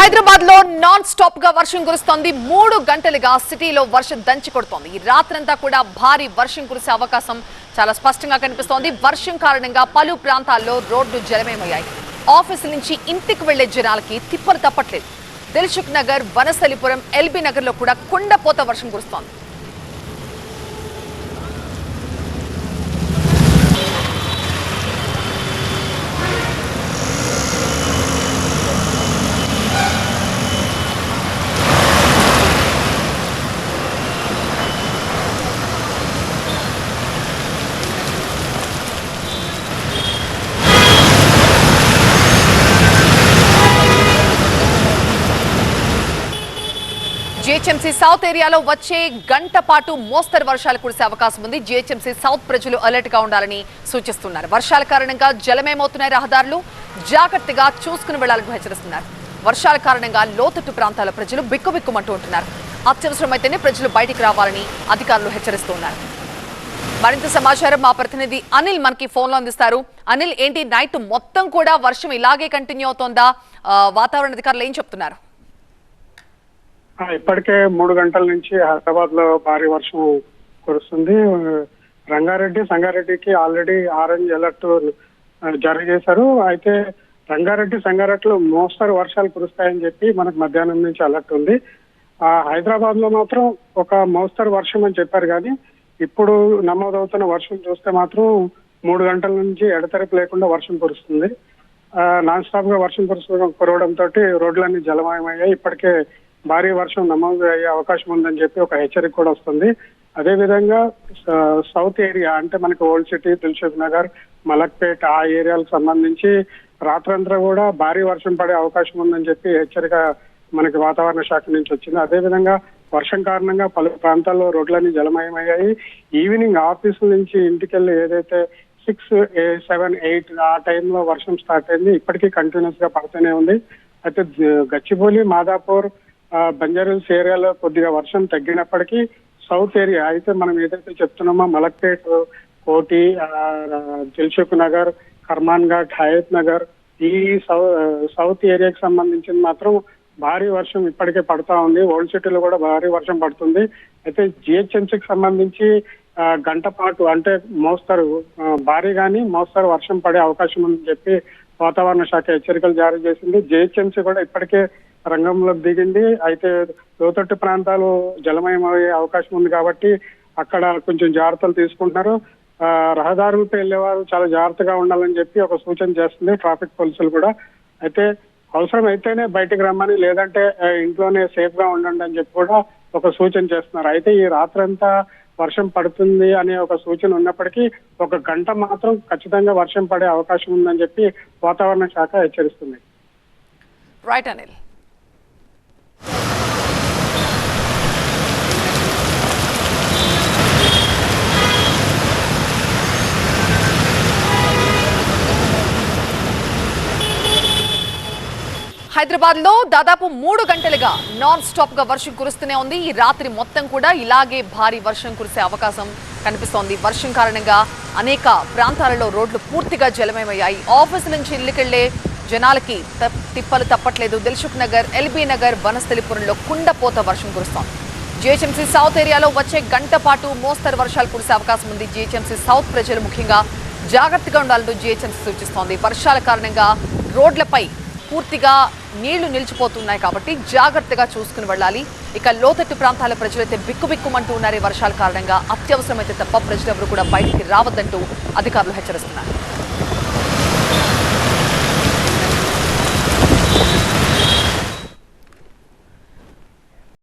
హైదరాబాద్ లో non stop గా వర్షం కురుస్తోంది. 3 గంటలుగా సిటీలో వర్షం దంచి కొడుతోంది. ఈ రాత్రంతా కూడా భారీ వర్షం కురిసే అవకాశం చాలా స్పష్టంగా కనిపిస్తోంది. వర్షం కారణంగా పలు ప్రాంతాల్లో రోడ్లు జలమయమయ్యాయి. ఆఫీసు నుంచి ఇంటికి వెళ్లే జనాలకి తిప్పలు తప్పట్లేదు. దిల్సుఖ్ నగర్, వనస్థలిపురం, ఎల్బీ నగర్ లో కూడా కుండపోత వర్షం కురుస్తోంది. జీహెచ్ఎంసీ సౌత్ ఏరియాలో వచ్చే గంట పాటు మోస్తరు వర్షాలు కురిసే అవకాశం ఉంది. జీహెచ్ఎంసీ సౌత్ ప్రజలు అలర్ట్ గా ఉండాలని సూచిస్తున్నారు. వర్షాల కారణంగా జలమయమవుతున్నాయి. రహదారులు జాగ్రత్తగా చూసుకుని వెళ్లాలని హెచ్చరిస్తున్నారు. వర్షాల కారణంగా లోతట్టు ప్రాంతాల ప్రజలు బిక్కుబిక్కుమంటూ ఉంటున్నారు. అత్యవసరమైతేనే ప్రజలు బయటికి రావాలని అధికారులు హెచ్చరిస్తున్నారు. మరింత సమాచారం మా ప్రతినిధి అనిల్ మనకి ఫోన్ లో అందిస్తారు. అనిల్, ఏంటి నైట్ మొత్తం కూడా వర్షం ఇలాగే కంటిన్యూ అవుతోందా? వాతావరణ అధికారులు ఏం చెప్తున్నారు? ఇప్పటికే 3 గంటల నుంచి హైదరాబాద్ లో భారీ వర్షం కురుస్తుంది. రంగారెడ్డి, సంగారెడ్డికి ఆల్రెడీ ఆరెంజ్ అలర్ట్ జారీ చేశారు. అయితే రంగారెడ్డి, సంగారెడ్డిలో మోస్తరు వర్షాలు కురుస్తాయని చెప్పి మనకు మధ్యాహ్నం నుంచి అలర్ట్ ఉంది. హైదరాబాద్ లో మాత్రం ఒక మోస్తరు వర్షం అని చెప్పారు, కానీ ఇప్పుడు నమోదవుతున్న వర్షం చూస్తే మాత్రం 3 గంటల నుంచి ఎడతెరిపి లేకుండా వర్షం కురుస్తుంది. నాన్ స్టాప్ గా వర్షం కురవడంతో రోడ్లన్నీ జలమయమయ్యాయి. ఇప్పటికే భారీ వర్షం నమోదు అయ్యే అవకాశం ఉందని చెప్పి ఒక హెచ్చరిక కూడా వస్తుంది. అదే విధంగా సౌత్ ఏరియా అంటే మనకి ఓల్డ్ సిటీ, దిల్సుఖ్ నగర్, మలక్పేట్ ఆ ఏరియాలకు సంబంధించి రాత్రంతా కూడా భారీ వర్షం పడే అవకాశం ఉందని చెప్పి హెచ్చరిక మనకి వాతావరణ శాఖ నుంచి వచ్చింది. అదే విధంగా వర్షం కారణంగా పలు ప్రాంతాల్లో రోడ్లన్నీ జలమయమయ్యాయి. ఈవినింగ్ ఆఫీసు నుంచి ఇంటికెళ్ళి ఏదైతే 6, 7, 8 ఆ టైంలో వర్షం స్టార్ట్ అయింది. ఇప్పటికీ కంటిన్యూస్ గా పడుతూనే ఉంది. అయితే గచ్చిబౌలి, మాదాపూర్, బంజారాహిల్స్ ఏరియాలో కొద్దిగా వర్షం తగ్గినప్పటికీ సౌత్ ఏరియా అయితే మనం ఏదైతే చెప్తున్నామో మలక్పేట్, కోటి, దిల్సుఖ్ నగర్, కర్మాన్ ఘాట్, హయత్ నగర్ ఈ సౌత్ ఏరియాకి సంబంధించిన మాత్రం భారీ వర్షం ఇప్పటికే పడుతూ ఉంది. ఓల్డ్ సిటీలో కూడా భారీ వర్షం పడుతుంది. అయితే జిహెచ్ఎంసీకి సంబంధించి గంట పాటు అంటే మోస్తరు భారీగాని మోస్తరు వర్షం పడే అవకాశం ఉందని చెప్పి వాతావరణ శాఖ హెచ్చరికలు జారీ చేసింది. జిహెచ్ఎంసీ కూడా ఇప్పటికే రంగంలోకి దిగింది. అయితే లోతట్టు ప్రాంతాలు జలమయమయ్యే అవకాశం ఉంది కాబట్టి అక్కడ కొంచెం జాగ్రత్తలు తీసుకుంటున్నారు. రహదారులపై వెళ్లేవారు చాలా జాగ్రత్తగా ఉండాలని చెప్పి ఒక సూచన చేస్తుంది ట్రాఫిక్ పోలీసులు కూడా. అయితే అవసరం అయితేనే బయటకు రమ్మని, లేదంటే ఇంట్లోనే సేఫ్ గా ఉండండి అని చెప్పి కూడా ఒక సూచన చేస్తున్నారు. అయితే ఈ రాత్రంతా వర్షం పడుతుంది అనే ఒక సూచన ఉన్నప్పటికీ ఒక గంట మాత్రం ఖచ్చితంగా వర్షం పడే అవకాశం ఉందని చెప్పి వాతావరణ శాఖ హెచ్చరిస్తుంది. రైట్ అనిల్. హైదరాబాద్ లో దాదాపు 3 గంటలుగా నాన్ స్టాప్ గా వర్షం కురుస్తూనే ఉంది. ఈ రాత్రి మొత్తం కూడా ఇలాగే భారీ వర్షం కురిసే అవకాశం కనిపిస్తోంది. వర్షం కారణంగా అనేక ప్రాంతాలలో రోడ్లు పూర్తిగా జలమయమయ్యాయి. ఆఫీసు నుంచి ఇల్లుకెళ్లే జనాలకి తిప్పలు తప్పట్లేదు. దిల్సుఖ్ నగర్, ఎల్బీ నగర్, వనస్థలిపురంలో కుండపోత వర్షం కురుస్తోంది. జీహెచ్ఎంసీ సౌత్ ఏరియాలో వచ్చే గంట పాటు మోస్తరు వర్షాలు కురిసే అవకాశం ఉంది. జీహెచ్ఎంసీ సౌత్ ప్రజలు ముఖ్యంగా జాగ్రత్తగా ఉండాలని జీహెచ్ఎంసీ సూచిస్తోంది. వర్షాల కారణంగా రోడ్లపై పూర్తిగా నీళ్లు నిలిచిపోతున్నాయి కాబట్టి జాగ్రత్తగా చూసుకుని వెళ్ళాలి. ఇక లోతట్టు ప్రాంతాల ప్రజలైతే బిక్కుబిక్కుమంటూ ఉన్నారు. వర్షాల కారణంగా అత్యవసరమైతే తప్ప ప్రజలెవరూ కూడా బయటికి రావద్దంటూ అధికారులు హెచ్చరిస్తున్నారు.